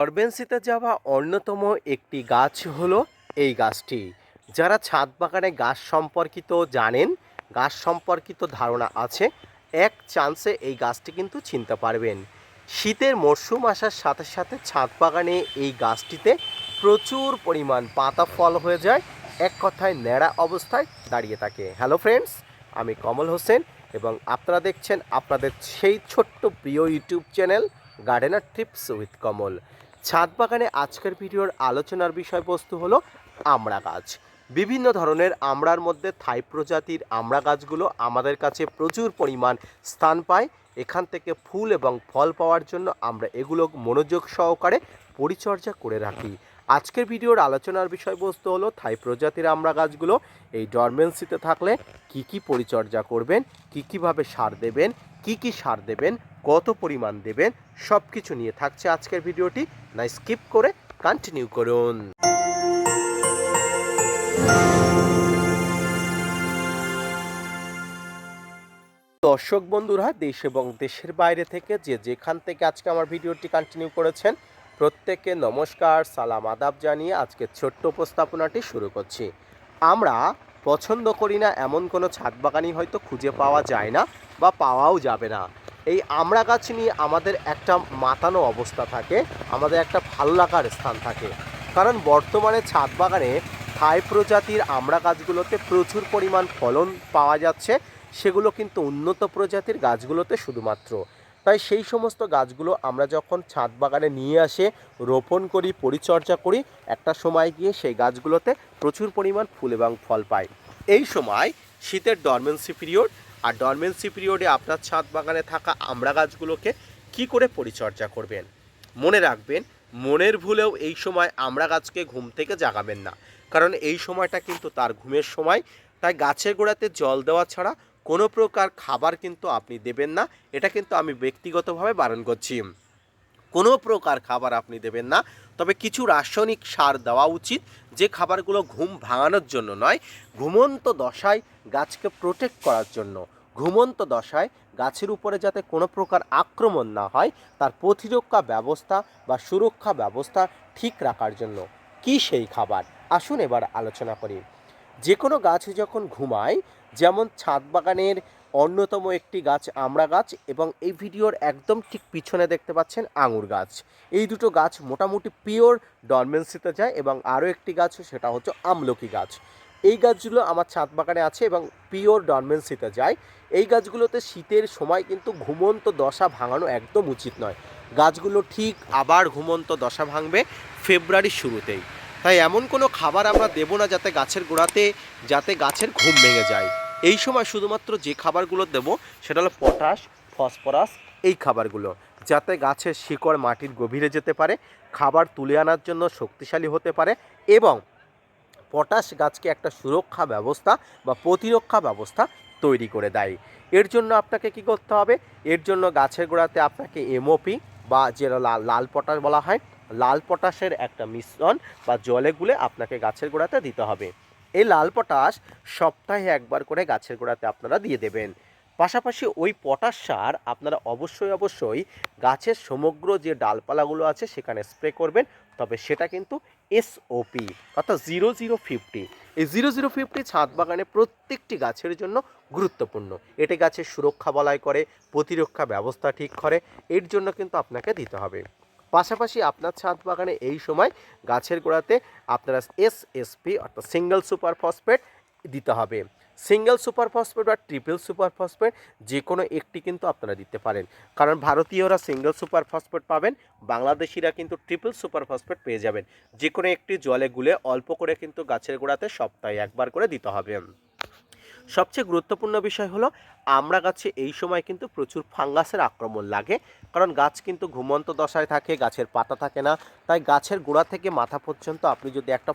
ডরমেন্সিতে যাওয়া অন্যতম একটি গাছ হলো এই গাছটি। যারা ছাদ বাগানে গাছ সম্পর্কিত জানেন, গাছ সম্পর্কিত ধারণা আছে, এক চান্সে এই গাছটি কিন্তু চিনতে পারবেন। শীতের মরশুম আসার সাথে সাথে ছাদ বাগানে এই গাছটিতে প্রচুর পরিমাণ পাতা ফল হয়ে যায়, এক কথায় ন্যাড়া অবস্থায় দাঁড়িয়ে থাকে। হ্যালো ফ্রেন্ডস, আমি কমল হোসেন এবং আপনারা দেখছেন আপনাদের সেই ছোট্ট প্রিয় YouTube channel gardener tips with Kamal. ছাদ বাগানে আজকের ভিডিওর আলোচনার বিষয়বস্তু হলো আমড়া গাছ। বিভিন্ন ধরনের আমড়ার মধ্যে থাই প্রজাতির আমড়া গাছগুলো আমাদের কাছে প্রচুর পরিমাণ স্থান পায়। এখান থেকে ফুল এবং ফল পাওয়ার জন্য আমরা এগুলো মনোযোগ সহকারে পরিচর্যা করে রাখি। আজকের ভিডিওর আলোচনার বিষয়বস্তু হলো থাই প্রজাতির আমড়া গাছগুলো এই ডরমেন্সিতে থাকলে কি পরিচর্যা করবেন, কীভাবে সার দেবেন, কি সার দেবেন, কত পরিমাণ দেবেন, সব কিছু নিয়ে থাকছে আজকের ভিডিওটি। না স্কিপ করে কন্টিনিউ করুন। দর্শক বন্ধুরা, দেশ এবং দেশের বাইরে থেকে যেখান থেকে আজকে আমার ভিডিওটি কন্টিনিউ করেছেন, প্রত্যেককে নমস্কার, সালাম, আদাব জানিয়ে আজকে ছোট্ট উপস্থাপনাটি শুরু করছি। আমরা পছন্দ করি না এমন কোনো ছাদ বাগানই হয়তো খুঁজে পাওয়া যায় না বা পাওয়াও যাবে না। এই আমড়া গাছ নিয়ে আমাদের একটা মাতানো অবস্থা থাকে, আমাদের একটা ভালো লাগার স্থান থাকে। কারণ বর্তমানে ছাদ বাগানে থাই প্রজাতির আমড়া গাছগুলোতে প্রচুর পরিমাণ ফলন পাওয়া যাচ্ছে, সেগুলো কিন্তু উন্নত প্রজাতির গাছগুলোতে শুধুমাত্র। তাই সেই সমস্ত গাছগুলো আমরা যখন ছাদ বাগানে নিয়ে আসে রোপণ করি, পরিচর্যা করি, একটা সময় গিয়ে সেই গাছগুলোতে প্রচুর পরিমাণ ফুল এবং ফল পায়। এই সময় শীতের ডরমেন্সি পিরিয়ড, আর ডরমেন্সি পিরিয়ডে আপনার ছাদ বাগানে থাকা আমড়া গাছগুলোকে কি করে পরিচর্যা করবেন। মনে রাখবেন, মনের ভুলেও এই সময় আমড়া গাছকে ঘুম থেকে জাগাবেন না, কারণ এই সময়টা কিন্তু তার ঘুমের সময়। তাই গাছের গোড়াতে জল দেওয়া ছাড়া কোনো প্রকার খাবার কিন্তু আপনি দেবেন না, এটা কিন্তু আমি ব্যক্তিগতভাবে বারণ করছি। কোনো প্রকার খাবার আপনি দেবেন না, তবে কিছু রাসায়নিক সার দেওয়া উচিত, যে খাবারগুলো ঘুম ভাঙানোর জন্য নয়, ঘুমন্ত দশায় গাছকে প্রোটেক্ট করার জন্য। ঘুমন্ত দশায় গাছের উপরে যাতে কোনো প্রকার আক্রমণ না হয়, তার প্রতিরক্ষা ব্যবস্থা বা সুরক্ষা ব্যবস্থা ঠিক রাখার জন্য কি সেই খাবার, আসুন এবার আলোচনা করি। যে কোনো গাছ যখন ঘুমায়, যেমন ছাদ বাগানের অন্যতম একটি গাছ আমড়া গাছ এবং এই ভিডিওর একদম ঠিক পিছনে দেখতে পাচ্ছেন আঙুর গাছ। এই দুটো গাছ মোটামুটি পিওর ডরমেন্সিতে যায় এবং আরও একটি গাছ সেটা হচ্ছে আমলকি গাছ। এই গাছগুলো আমার ছাদ বাগানে আছে এবং পিওর ডরমেন্সিতে যায়। এই গাছগুলোতে শীতের সময় কিন্তু ঘুমন্ত দশা ভাঙানো একদম উচিত নয়। গাছগুলো ঠিক আবার ঘুমন্ত দশা ভাঙবে ফেব্রুয়ারির শুরুতেই। তাই এমন কোনো খাবার আমরা দেবো না যাতে গাছের গোড়াতে গাছের ঘুম ভেঙে যায়। এই সময় শুধুমাত্র যে খাবারগুলো দেবো সেটা হলো পটাশ, ফসফরাস, এই খাবারগুলো, যাতে গাছের শিকড় মাটির গভীরে যেতে পারে, খাবার তুলে আনার জন্য শক্তিশালী হতে পারে এবং পটাশ গাছকে একটা সুরক্ষা ব্যবস্থা বা প্রতিরক্ষা ব্যবস্থা তৈরি করে দেয়। এর জন্য আপনাকে কি করতে হবে, এর জন্য গাছের গোড়াতে আপনাকে এমওপি বা যেটা লাল পটাশ বলা হয়, লাল পটাশের একটা মিশ্রণ বা জলে গুলে আপনাকে গাছের গোড়াতে দিতে হবে। এই লাল পটাশ সপ্তাহে একবার করে গাছের গোড়াতে আপনারা দিয়ে দেবেন। পাশাপাশি ওই পটাশ সার আপনারা অবশ্যই গাছের সমগ্র যে ডালপালাগুলো আছে সেখানে স্প্রে করবেন, তবে সেটা কিন্তু এসওপি অর্থাৎ 0050। এই 0050 ছাদ বাগানে প্রত্যেকটি গাছের জন্য গুরুত্বপূর্ণ। এটি গাছের সুরক্ষা বলয় করে, প্রতিরক্ষা ব্যবস্থা ঠিক করে, এর জন্য কিন্তু আপনাকে দিতে হবে। পাশাপাশি আপনার ছাদ বাগানে এই সময় গাছের গোড়াতে আপনারা এসএসপি অর্থাৎ সিঙ্গেল সুপার ফসফেট দিতে হবে। সিঙ্গেল সুপার ফসফেট বা ট্রিপল সুপার ফসফেট যে কোনো একটি কিন্তু আপনারা দিতে পারেন, কারণ ভারতীয়রা সিঙ্গেল সুপার ফসফেট পাবেন, বাংলাদেশিরা কিন্তু ট্রিপল সুপার ফসফেট পেয়ে যাবেন। যে কোনো একটি জলে গুলে অল্প করে কিন্তু গাছের গোড়াতে সপ্তাহে একবার করে দিতে হবে। সবচেয়ে গুরুত্বপূর্ণ বিষয় হলো আমড়া গাছে এই সময় কিন্তু প্রচুর ফাঙ্গাসের আক্রমণ লাগে, কারণ গাছ কিন্তু ঘুমন্ত দশায় থাকে, গাছের পাতা থাকে না। তাই গাছের গোড়া থেকে মাথা পর্যন্ত আপনি যদি একটা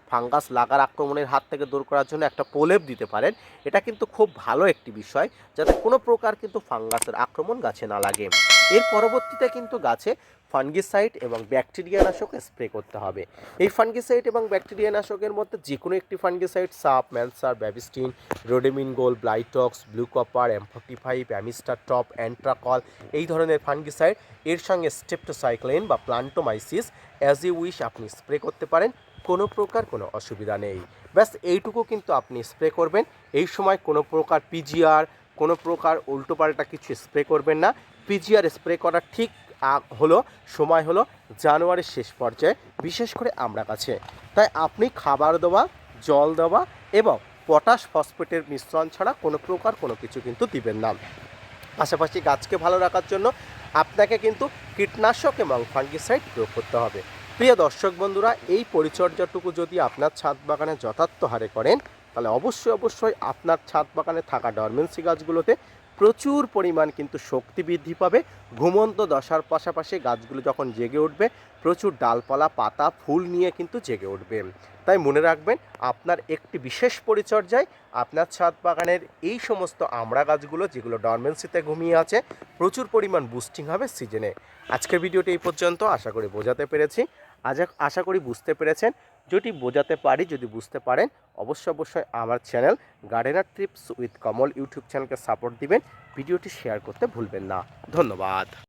ফাঙ্গাস লাগার আক্রমণের হাত থেকে দূর করার জন্য একটা প্রলেপ দিতে পারেন, এটা কিন্তু খুব ভালো একটি বিষয়, যাতে কোনো প্রকার কিন্তু ফাঙ্গাসের আক্রমণ গাছে না লাগে। এর পরবর্তীতে কিন্তু গাছে ফাঙ্গিসাইড এবং ব্যাকটেরিয়া নাশক স্প্রে করতে হবে। এই ফাঙ্গিসাইড এবং ব্যাকটেরিয়া নাশকের মধ্যে যে কোনো একটি ফাঙ্গিসাইড সাপ, ম্যানসার, Bavistin, Ridomil Gold, Blitox, blue copper, M45, Amistar Top, Antracol এই ধরনের ফাঙ্গিসাইড এর সঙ্গে স্টেপটোসাইক্লিন বা প্লান্টোমাইসিস অ্যাজ ইউ উইশ আপনি স্প্রে করতে পারেন, কোনো প্রকার কোনো অসুবিধা নেই। ব্যাস এইটুকু কিন্তু আপনি স্প্রে করবেন। এই সময় কোনো প্রকার পিজিআর, কোনো প্রকার উল্টোপাল্টা কিছু স্প্রে করবেন না। পিজিআর স্প্রে করার ঠিক সময় হলো জানুয়ারির শেষ পর্যায়ে, বিশেষ করে আমরা কাছে। তাই আপনি খাবার দেওয়া, জল দেওয়া এবং পটাশ ফসফেটের মিশ্রণ ছাড়া কোনো প্রকার কোনো কিছু কিন্তু দিবেন না। পাশাপাশি গাছকে ভালো রাখার জন্য আপনাকে কিন্তু কীটনাশক এবং ফাঙ্গিসাইড প্রয়োগ করতে হবে। প্রিয় দর্শক বন্ধুরা, এই পরিচর্যাটুকু যদি আপনার ছাদ বাগানে যথার্থ হারে করেন, তাহলে অবশ্যই আপনার ছাদ বাগানে থাকা ডরমেন্সি গাছগুলোতে প্রচুর পরিমাণ কিন্তু শক্তি বৃদ্ধি পাবে। ঘুমন্ত দশার পাশাপাশি গাছগুলো যখন জেগে উঠবে, প্রচুর ডালপালা, পাতা, ফুল নিয়ে কিন্তু জেগে উঠবে। তাই মনে রাখবেন, আপনার একটি বিশেষ পরিচর্যায় আপনার ছাদ বাগানের এই সমস্ত আমড়া গাছগুলো যেগুলো ডরমেন্সিতে ঘুমিয়ে আছে, প্রচুর পরিমাণ বুস্টিং হবে সিজনে। আজকের ভিডিওটি এই পর্যন্ত, আশা করি বোঝাতে পেরেছি। আশা করি বুঝতে পেরেছেন। যদি বোঝাতে পারি, যদি বুঝতে পারেন, অবশ্যই আমার channel gardener tips with Kamal YouTube চ্যানেলকে সাপোর্ট দিবেন। ভিডিওটি শেয়ার করতে ভুলবেন না। ধন্যবাদ।